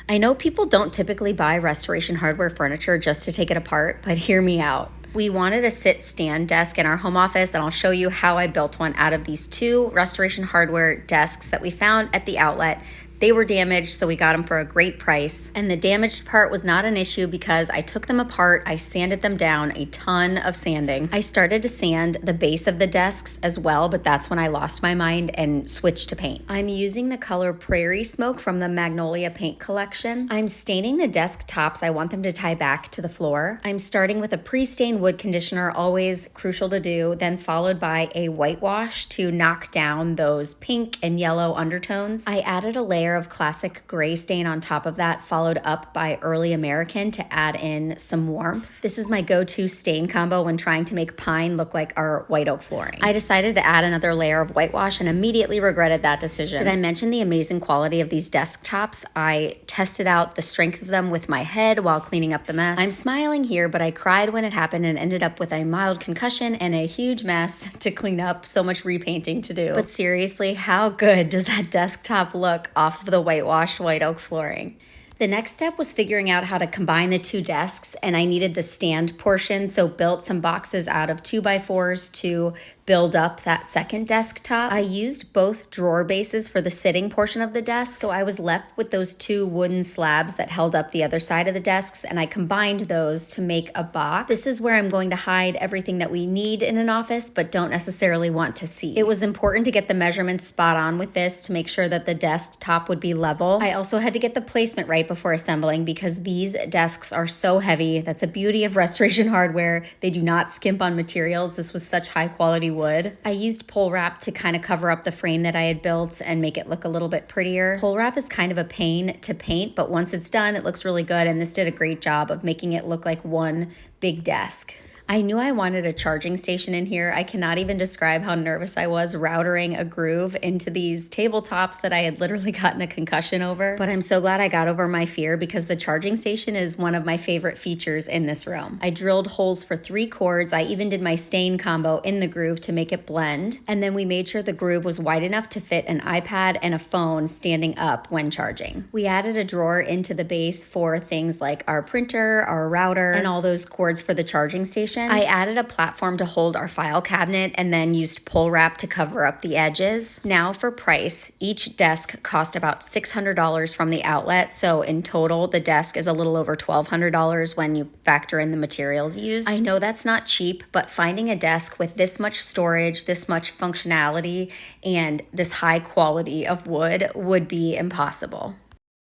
I know people don't typically buy Restoration Hardware furniture just to take it apart, but hear me out. We wanted a sit-stand desk in our home office, and I'll show you how I built one out of these two Restoration Hardware desks that we found at the outlet. They were damaged, so we got them for a great price. And the damaged part was not an issue because I took them apart, I sanded them down, a ton of sanding. I started to sand the base of the desks as well, but that's when I lost my mind and switched to paint. I'm using the color Prairie Smoke from the Magnolia Paint Collection. I'm staining the desk tops. I want them to tie back to the floor. I'm starting with a pre-stained wood conditioner, always crucial to do, then followed by a whitewash to knock down those pink and yellow undertones. I added a layer of classic gray stain on top of that, followed up by Early American to add in some warmth. This is my go-to stain combo when trying to make pine look like our white oak flooring. I decided to add another layer of whitewash and immediately regretted that decision. Did I mention the amazing quality of these desktops? I tested out the strength of them with my head while cleaning up the mess. I'm smiling here, but I cried when it happened and ended up with a mild concussion and a huge mess to clean up. So much repainting to do. But seriously, how good does that desktop look off of the whitewashed white oak flooring? The next step was figuring out how to combine the two desks, and I needed the stand portion, so built some boxes out of 2x4s to build up that second desktop. I used both drawer bases for the sitting portion of the desk, so I was left with those two wooden slabs that held up the other side of the desks, and I combined those to make a box. This is where I'm going to hide everything that we need in an office but don't necessarily want to see. It was important to get the measurements spot on with this to make sure that the desktop would be level. I also had to get the placement right before assembling because these desks are so heavy. That's a beauty of Restoration Hardware. They do not skimp on materials. This was such high quality wood. I used pole wrap to kind of cover up the frame that I had built and make it look a little bit prettier. Pole wrap is kind of a pain to paint, but once it's done, it looks really good, and this did a great job of making it look like one big desk. I knew I wanted a charging station in here. I cannot even describe how nervous I was routering a groove into these tabletops that I had literally gotten a concussion over. But I'm so glad I got over my fear because the charging station is one of my favorite features in this room. I drilled holes for 3 cords. I even did my stain combo in the groove to make it blend. And then we made sure the groove was wide enough to fit an iPad and a phone standing up when charging. We added a drawer into the base for things like our printer, our router, and all those cords for the charging station. I added a platform to hold our file cabinet and then used pole wrap to cover up the edges. Now for price, each desk cost about $600 from the outlet, so in total the desk is a little over $1,200 when you factor in the materials used. I know that's not cheap, but finding a desk with this much storage, this much functionality, and this high quality of wood would be impossible.